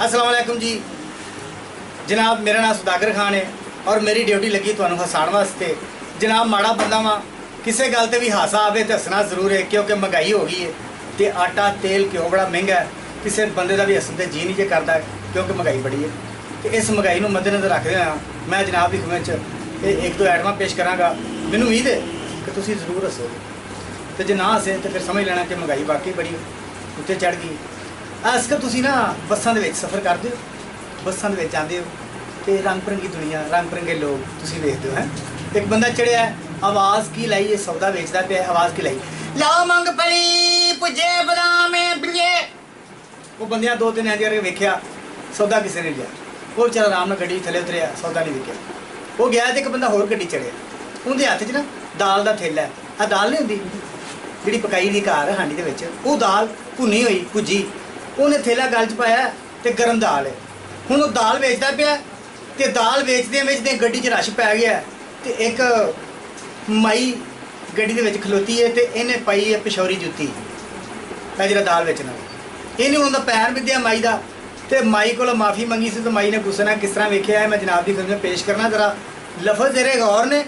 अस्सलाम वालेकुम जी जनाब, मेरा नाम सुदागर खान है और मेरी ड्यूटी लगी तुहानू हसाण वास्ते। जनाब माड़ा बंदा वा, किसी गल ते भी हासा आवे तो हसना जरूर है, क्योंकि महंगाई हो गई है तो आटा तेल घ्यो बड़ा महंगा है। किसी बंदे का भी हसन ते जी नहीं जे करता क्योंकि महंगाई बड़ी है। तो इस महंगाई को मद्देनज़र रखते हुए मैं जनाब की खिदमत एक दो आइटमां पेश कराँगा। मैनू उम्मीद है कि तुसीं जरूर हसोगे, तो जे ना हसे तो फिर समझ लेना कि महंगाई वाकई बड़ी उत्ते चढ़ गई। अजकल तुसीं ना बसां दे विच सफ़र करदे हो, बसां दे विच जांदे हो तो रंग बिरंगी दुनिया रंग बिरंगे लोग तुसीं वेखदे हो। हैं एक बंदा चढ़िया आवाज़ की लाई है, सौदा वेचदा पिया, आवाज़ की लाई लाओ मूंगफली भुजे बादाम बिल्ले। वो बंदियां दो तीन ऐसे करके वेख्या, सौदा किसी ने लिया। वो बेचारा आराम नाल गड्डी थल्ले उतरिया, सौदा नहीं विकिया। वो गया तो एक बंदा होर गड्डी चढ़िया, उनके हत्थ च ना दाल का थैला है। आ दाल नहीं होंदी जिहड़ी पकाई दी घर हांडी दे विच, वो दाल भुनी हुई भुजी, उन्हें थैला गल च पाया तो गर्म दाल है। हुण वो दाल वेचदा पिया तो दाल वेचदे वेचदे गड्डी च रश पै गया तो एक माई गड्डी दे विच खलोती है तो इन्हें पाई है पिछौरी जुत्ती, जिहड़ा दाल बेचना। इन्हें उनका पैर मिद्या माई का, तो माई को माफ़ी मंगी सी, तो माई ने गुस्से नाल किस तरह वेख्या है मैं जनाब की खिदमत पेश करना। जरा लफज जेरे गौर ने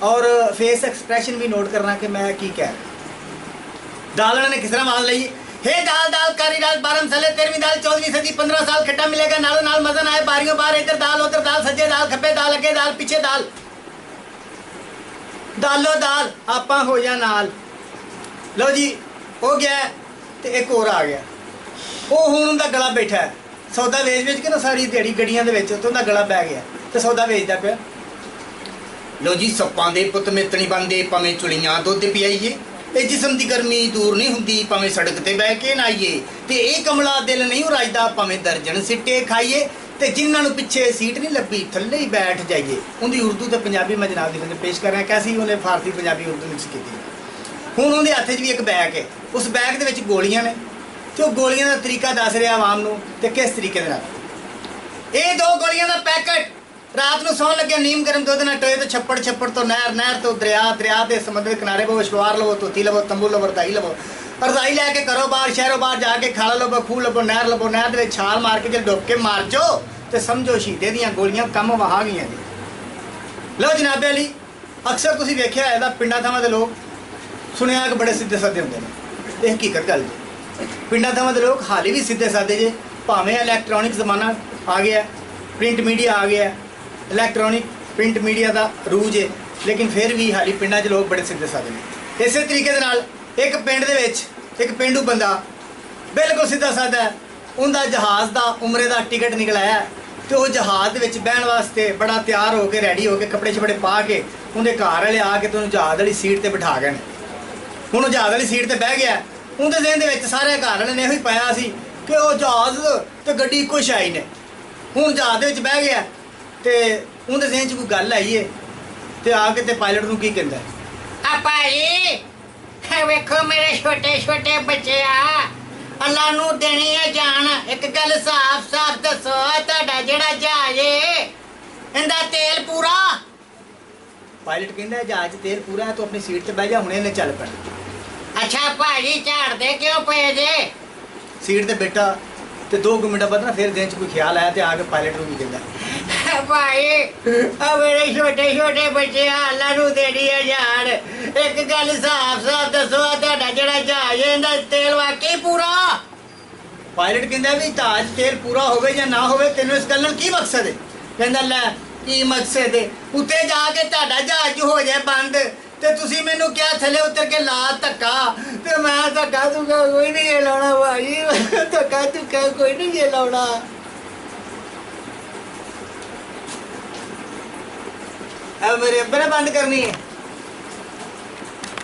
और फेस एक्सप्रैशन भी नोट करना कि मैं की कह रहा। दाल वाले ने किस तरह मान ली, हे दाल दाल कारी दाल 12 मसाले 13वीं दाल 14वीं सदी 15 साल खट्टा मिलेगा नालों नाल मजा आए बारियों बार, इधर दाल उधर दाल, सज्जे दाल खब्बे दाल अगे दाल पीछे दाल, दालो दाल आपा हो जा नाल। लो जी हो गया तो एक और आ गया, वो हुण उनका गला बैठा है सौदा वेच के ना सारी दिहाड़ी गड्डियां दे विच, तो उनका गला पै गया तो सौदा वेचदा पिया। लो जी सप्पां दे पुत मितनी बनदे भावें चुड़ियां दुध पियाईए, ਇਹ जिसम की गर्मी दूर नहीं होंगी भावें सड़क पर बह के नहाइए, तो यह कमला दिल नहीं रजदा भावें दर्जन सिट्टे खाइए, तो जिन्होंने पिछे सीट नहीं लभी थले ही बैठ जाइए। उनकी उर्दू तो पंजाबी मैं जनाब की पेश कर रहा, कैसी उन्हें फारसी पंजाबी उर्दू मिक्स की। हुण उहदे हत्थ च भी एक बैग है, उस बैग दे विच गोलियां ने, तो गोलियां का तरीका दस रहा आवाम नूं ते किस तरीके दे नाल। ये 2 गोलियां का पैकेट रात को सौन लगे नीम गर्म दुध ना टोए तो छप्पड़, छप्पड़ तो नहर, नहर तो दरिया, दरिया के समुद्र किनारे पो शवार लवो, धोती लवो, तंबू लवो, रजाई लवो, रजाई लैके करो बाहर शहरों बाहर जाके खाला लवो, खूह लवो, नहर दे छाल मार के जब डुब के मार जो तो समझो शहीदे दियां गोलियां कम वहा गई जी। लो जनाबे अली अक्सर तुसीं वेख्या है पिंडां थावां दे लोग सुनिया कि बड़े सीधे साधे होंदे ने, ये हकीकत गल जी। पिंडां थावां दे लोग हाली भी सीधे साधे जे, भावें इलैक्ट्रॉनिक जमाना आ गया, प्रिंट मीडिया आ गया, इलैक्ट्रॉनिक प्रिंट मीडिया का रूज है, लेकिन फिर भी हाली पिंडां च लोग बड़े सीधे साधे ने। इस तरीके दे नाल एक पिंड दे विच एक पेंडू बंदा बिल्कुल सीधा साधा है, उनका जहाज़ का उमरे का टिकट निकलाया तो वो जहाज़ दे विच बहन वास्ते बड़ा तैयार होकर रेडी होकर कपड़े छपड़े पा के उनके घर वाले आके तो जहाज़ वाली सीट पर बिठा गए। हुण जहाज़ वाली सीट पर बह गया, उनके जहन दे विच सारे घर वाले ने यही पाया सी कि वो जहाज़ तो गड्डी इक्को शाई ने। हुण जहाज़ दे विच बह गया तो उनके जहन च कोई गल आई है तो आके तो पायलट नूं की कहंदा है, भाई वेखो मेरे छोटे छोटे बच्चे अल्लाह नूं देनी है जान, एक गल साफ साफ दसो तुहाडा जिहड़ा जहाज है इंदा तेल पूरा? पायलट कहंदा है जहाज तेल पूरा है, तो अपनी सीट पर बह जा, हुणे ने चल पैना। अच्छा भाजी झाड़ते क्यों पे जे? सीट पर बैठा तो 2 मिनट बाद ना फिर दिन च कोई ख्याल आया तो आके पायलट नूं की कहंदा, भाई मेरे छोटे छोटे बच्चे अल्लाह नूं देनी है जान, एक गल साफ साफ दसो तुहाडा जिहड़ा जहाज है इंदा तेल वाकई पूरा? पायलट कहंदा भी जहाज तेल पूरा होवे या ना होवे तैनूं इस गल नाल की मकसद है? कहंदा लै की मकसद है, उत्ते जाके तुहाडा जहाज हो जाए बंद तो तुसीं मैनूं क्या थले उतर के ला धक्का, तो मैं धक्का धुक्का कोई नहीं जे लाउणा भाई, धक्का धुक्का कोई नहीं जे लाउणा। अब मेरे अब्बे ने बंद करनी है।